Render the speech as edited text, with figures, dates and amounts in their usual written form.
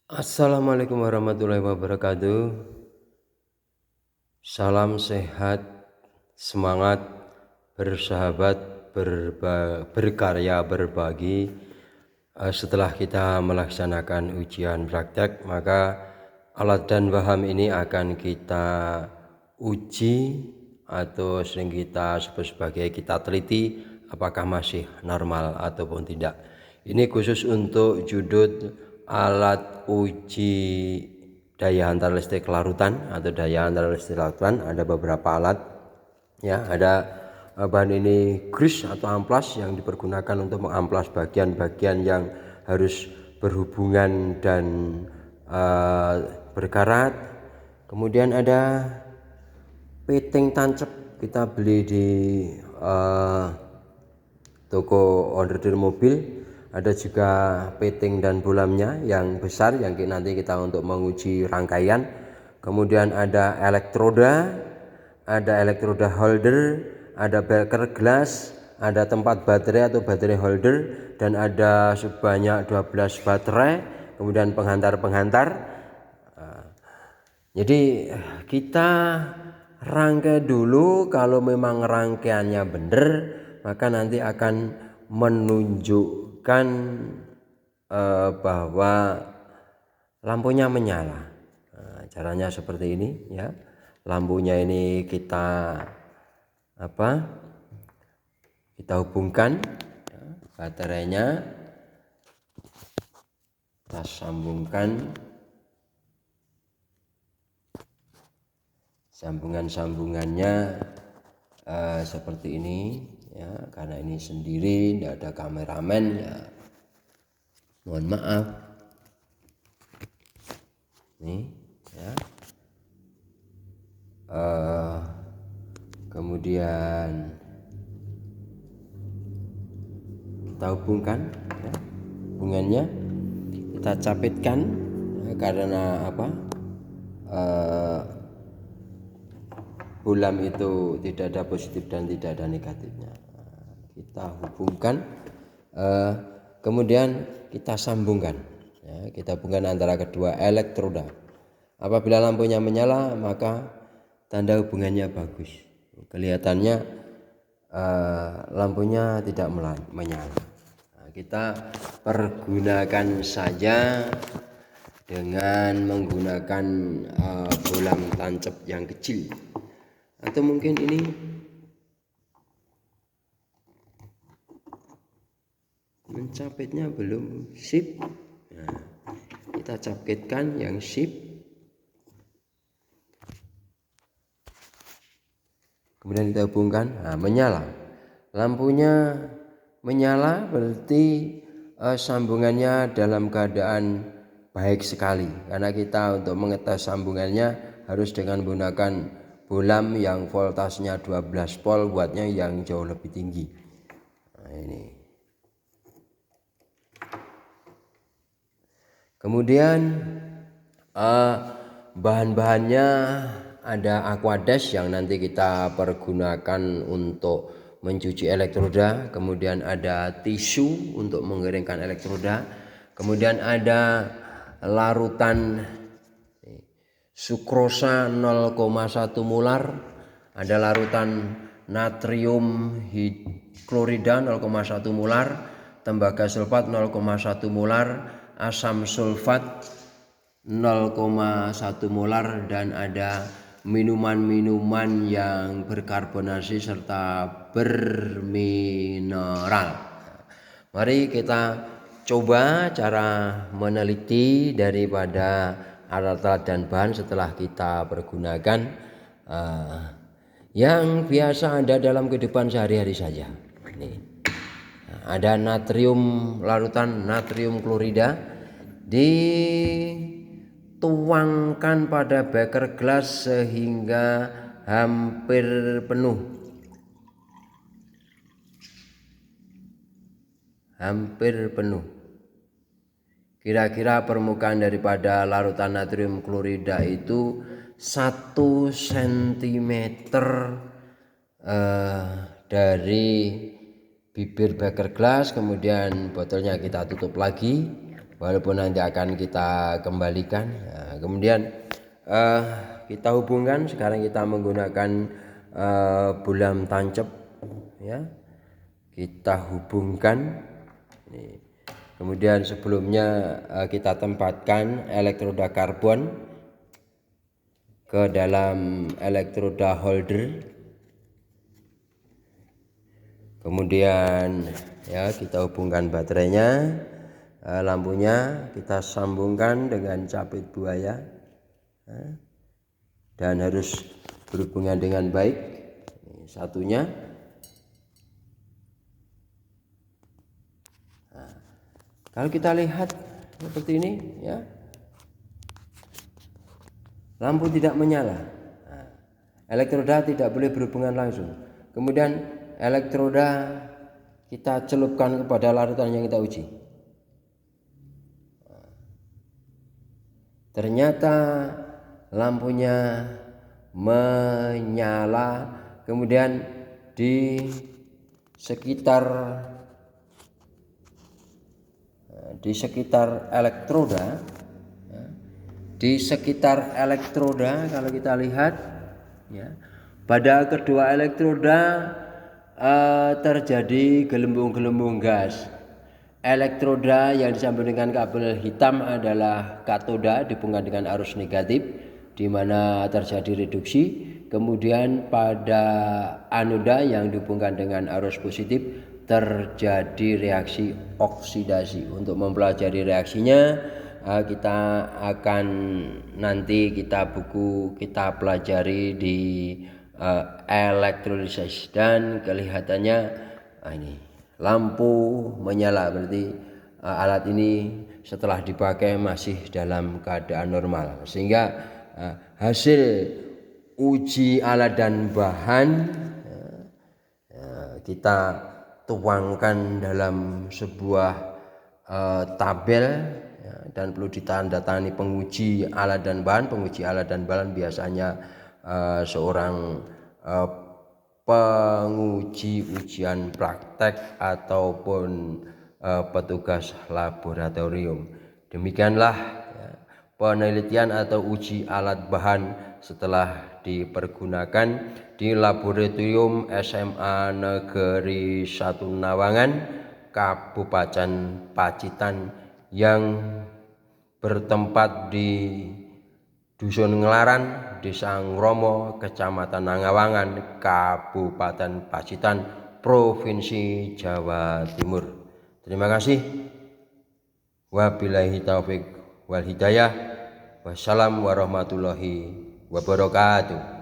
Assalamualaikum warahmatullahi wabarakatuh. Salam sehat, semangat, bersahabat, berkarya, berbagi. Setelah kita melaksanakan ujian praktek, maka alat dan paham ini akan kita uji atau sering kita sebut sebagai kita teliti apakah masih normal ataupun tidak. Ini khusus untuk judul alat uji daya antar listrik larutan atau daya antar listrik larutan. Ada beberapa alat ya, ada bahan ini grease atau amplas yang dipergunakan untuk mengamplas bagian-bagian yang harus berhubungan dan berkarat. Kemudian ada piting tancap, kita beli di toko order mobil. Ada juga piting dan bolamnya yang besar yang nanti kita untuk menguji rangkaian. Kemudian ada elektroda holder, ada beker glass, ada tempat baterai atau baterai holder, dan ada sebanyak 12 baterai, kemudian penghantar. Jadi kita rangkai dulu, kalau memang rangkaiannya benar maka nanti akan menunjukkan bahwa lampunya menyala. Caranya seperti ini ya. Lampunya ini kita hubungkan ya, baterainya kita sambungkan, sambungannya seperti ini ya. Karena ini sendiri, tidak ada kameramen ya, mohon maaf. Nih ya. Kemudian kita hubungkan ya, hubungannya kita capitkan ya, karena bolam itu tidak ada positif dan tidak ada negatifnya. Kita hubungkan, kemudian kita sambungkan ya, kita hubungkan antara kedua elektroda. Apabila lampunya menyala maka tanda hubungannya bagus, kelihatannya lampunya tidak menyala. Kita pergunakan saja dengan menggunakan bolam tancap yang kecil, atau mungkin ini mencapitnya belum sip. Nah, kita capitkan yang sip, kemudian kita hubungkan. Menyala, lampunya menyala, berarti sambungannya dalam keadaan baik sekali. Karena kita untuk mengetes sambungannya harus dengan menggunakan bolam yang voltasenya 12 volt, wattnya yang jauh lebih tinggi. Nah, ini. Kemudian bahan-bahannya ada aquadesh yang nanti kita pergunakan untuk mencuci elektroda, kemudian ada tisu untuk mengeringkan elektroda, kemudian ada larutan sukrosa 0,1 molar, ada larutan natrium klorida 0,1 molar, tembaga sulfat 0,1 molar, asam sulfat 0,1 molar, dan ada minuman-minuman yang berkarbonasi serta bermineral. Mari kita coba cara meneliti daripada alat-alat dan bahan setelah kita pergunakan yang biasa ada dalam kehidupan sehari-hari saja. Ini ada natrium, larutan natrium klorida, dituangkan pada beker gelas sehingga hampir penuh. Kira-kira permukaan daripada larutan natrium klorida itu 1 cm dari bibir beker gelas. Kemudian botolnya kita tutup lagi walaupun nanti akan kita kembalikan. Nah, kemudian kita hubungkan. Sekarang kita menggunakan bulam tancap, ya, kita hubungkan. Kemudian sebelumnya kita tempatkan elektroda karbon ke dalam elektroda holder. Kemudian ya kita hubungkan baterainya, lampunya kita sambungkan dengan capit buaya, dan harus berhubungan dengan baik. Ini satunya. Nah, kalau kita lihat seperti ini, ya, lampu tidak menyala. Nah, elektroda tidak boleh berhubungan langsung. Kemudian elektroda kita celupkan kepada larutan yang kita uji. Ternyata lampunya menyala. Kemudian di sekitar elektroda, kalau kita lihat, ya, pada kedua elektroda terjadi gelembung-gelembung gas. Elektroda yang disambung dengan kabel hitam adalah katoda dihubungkan dengan arus negatif, di mana terjadi reduksi. Kemudian pada anoda yang dihubungkan dengan arus positif terjadi reaksi oksidasi. Untuk mempelajari reaksinya, kita akan nanti kita pelajari di elektrolisis. Dan kelihatannya ini lampu menyala, berarti alat ini setelah dipakai masih dalam keadaan normal. Sehingga hasil uji alat dan bahan kita tuangkan dalam sebuah tabel, ya, dan perlu ditandatangani penguji alat dan bahan. Penguji alat dan bahan biasanya seorang penguji ujian praktek ataupun petugas laboratorium. Demikianlah, ya, penelitian atau uji alat bahan setelah dipergunakan di laboratorium SMA Negeri 1 Nawangan, Kabupaten Pacitan, yang bertempat di Dusun Ngelaran, Desa Ngromo, Kecamatan Nangawangan, Kabupaten Pacitan, Provinsi Jawa Timur. Terima kasih. Wabillahi taufik wal hidayah. Wassalam warahmatullahi wabarakatuh.